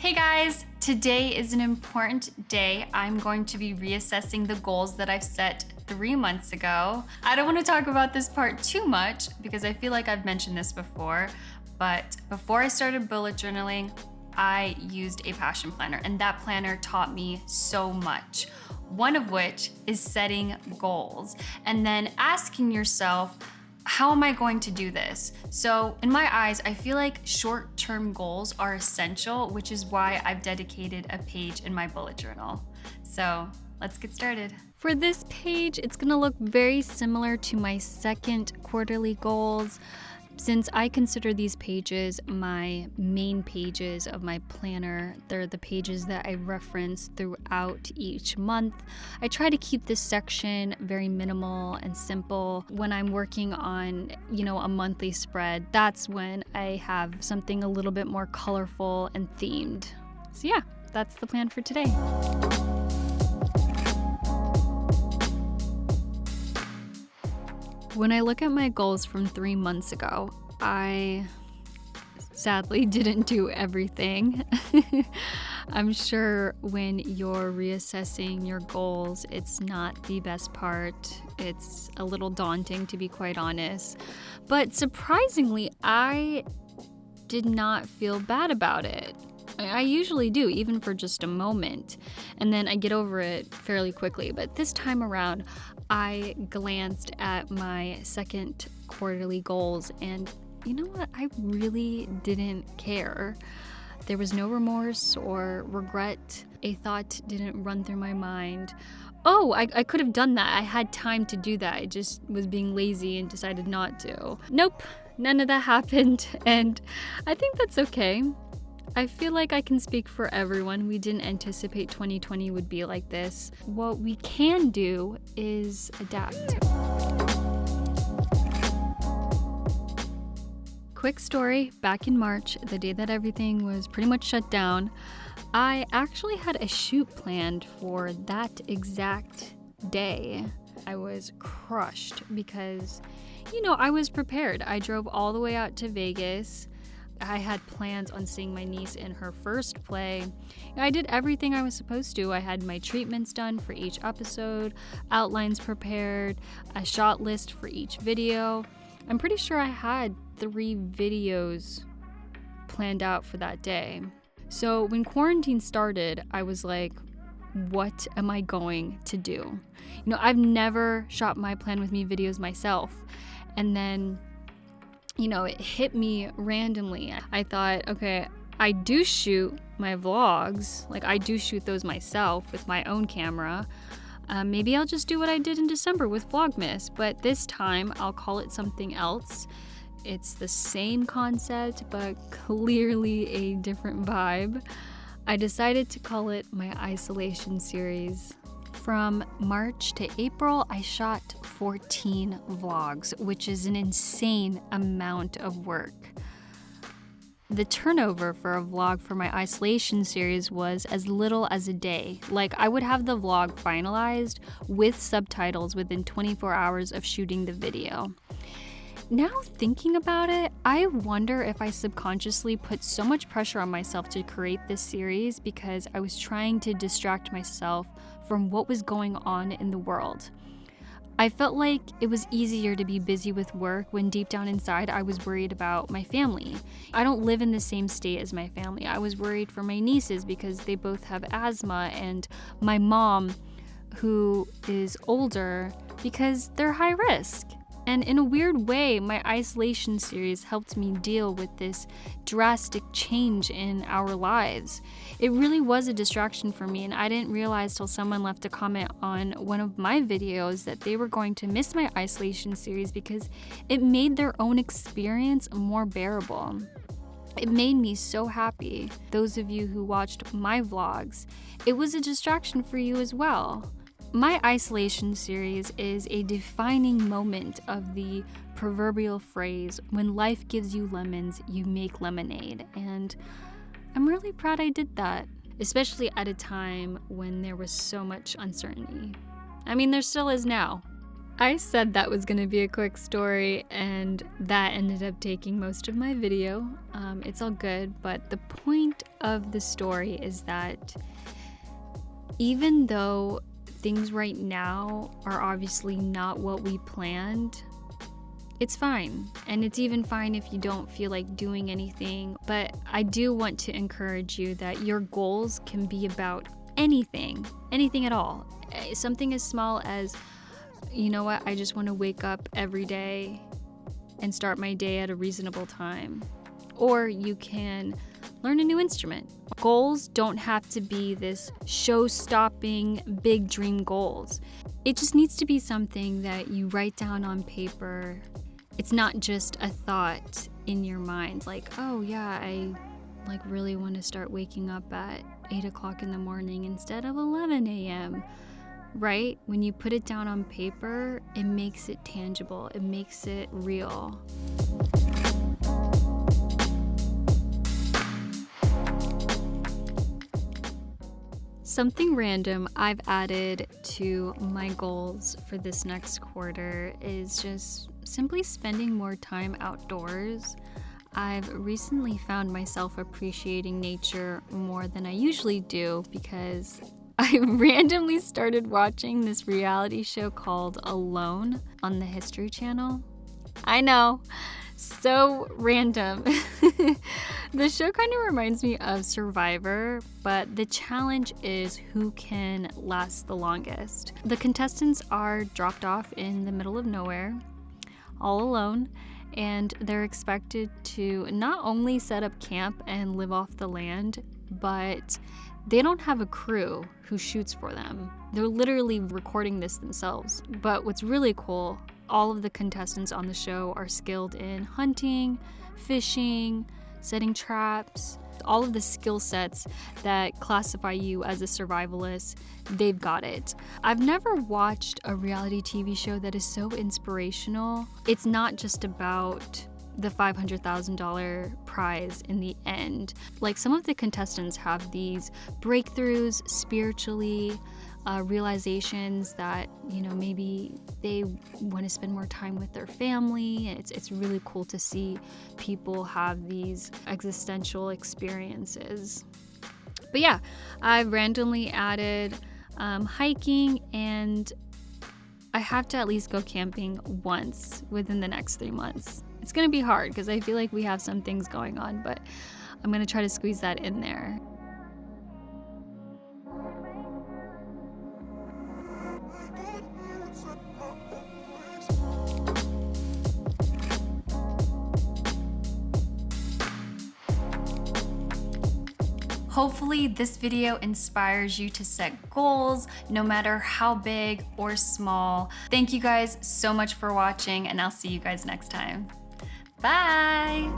Hey guys, today is an important day. I'm going to be reassessing the goals that I've set 3 months ago. I don't want to talk about this part too much because I feel like I've mentioned this before, but before I started bullet journaling, I used a passion planner, and that planner taught me so much. One of which is setting goals and then asking yourself, how am I going to do this? So in my eyes, I feel like short-term goals are essential, which is why I've dedicated a page in my bullet journal. So let's get started. For this page, it's gonna look very similar to my second quarterly goals. Since I consider these pages my main pages of my planner, they're the pages that I reference throughout each month. I try to keep this section very minimal and simple. When I'm working on, a monthly spread, that's when I have something a little bit more colorful and themed. So yeah, that's the plan for today. When I look at my goals from 3 months ago, I sadly didn't do everything. I'm sure when you're reassessing your goals, it's not the best part. It's a little daunting, to be quite honest. But surprisingly, I did not feel bad about it. I usually do, even for just a moment, and then I get over it fairly quickly. But this time around, I glanced at my second quarterly goals, and you know what? I really didn't care. There was no remorse or regret. A thought didn't run through my mind. Oh, I could have done that. I had time to do that. I just was being lazy and decided not to. Nope, none of that happened, and I think that's okay. I feel like I can speak for everyone. We didn't anticipate 2020 would be like this. What we can do is adapt. Quick story, back in March, the day that everything was pretty much shut down, I actually had a shoot planned for that exact day. I was crushed because, I was prepared. I drove all the way out to Vegas. I had plans on seeing my niece in her first play. I did everything I was supposed to. I had my treatments done for each episode, outlines prepared, a shot list for each video. I'm pretty sure I had 3 videos planned out for that day. So when quarantine started, I was like, what am I going to do? I've never shot My Plan With Me videos myself. And then it hit me randomly. I thought, okay, I do shoot my vlogs. I do shoot those myself with my own camera. Maybe I'll just do what I did in December with Vlogmas, but this time I'll call it something else. It's the same concept, but clearly a different vibe. I decided to call it my isolation series. From March to April, I shot 14 vlogs, which is an insane amount of work. The turnover for a vlog for my isolation series was as little as a day. I would have the vlog finalized with subtitles within 24 hours of shooting the video. Now thinking about it, I wonder if I subconsciously put so much pressure on myself to create this series because I was trying to distract myself from what was going on in the world. I felt like it was easier to be busy with work when deep down inside I was worried about my family. I don't live in the same state as my family. I was worried for my nieces because they both have asthma, and my mom, who is older, because they're high risk. And in a weird way, my isolation series helped me deal with this drastic change in our lives. It really was a distraction for me, and I didn't realize till someone left a comment on one of my videos that they were going to miss my isolation series because it made their own experience more bearable. It made me so happy. Those of you who watched my vlogs, it was a distraction for you as well. My isolation series is a defining moment of the proverbial phrase, when life gives you lemons, you make lemonade. And I'm really proud I did that, especially at a time when there was so much uncertainty. I mean, there still is now. I said that was going to be a quick story, and that ended up taking most of my video. It's all good, but the point of the story is that even though things right now are obviously not what we planned, it's fine. And it's even fine if you don't feel like doing anything. But I do want to encourage you that your goals can be about anything at all. Something as small as, you know what, I just want to wake up every day and start my day at a reasonable time. Or you can learn a new instrument. Goals don't have to be this show-stopping, big dream goals. It just needs to be something that you write down on paper. It's not just a thought in your mind, like, oh yeah, I really want to start waking up at 8 o'clock in the morning instead of 11 a.m., right? When you put it down on paper, it makes it tangible, it makes it real. Something random I've added to my goals for this next quarter is just simply spending more time outdoors. I've recently found myself appreciating nature more than I usually do because I randomly started watching this reality show called Alone on the History Channel. I know, so random. The show kind of reminds me of Survivor, but the challenge is who can last the longest. The contestants are dropped off in the middle of nowhere, all alone, and they're expected to not only set up camp and live off the land, but they don't have a crew who shoots for them. They're literally recording this themselves. But what's really cool, all of the contestants on the show are skilled in hunting, fishing, setting traps, all of the skill sets that classify you as a survivalist, they've got it. I've never watched a reality TV show that is so inspirational. It's not just about the $500,000 prize in the end. Like, some of the contestants have these breakthroughs spiritually, realizations that, you know, maybe they want to spend more time with their family. It's really cool to see people have these existential experiences. But yeah, I've randomly added hiking, and I have to at least go camping once within the next 3 months. It's gonna be hard because I feel like we have some things going on, but I'm gonna try to squeeze that in there. Hopefully this video inspires you to set goals, no matter how big or small. Thank you guys so much for watching, and I'll see you guys next time. Bye!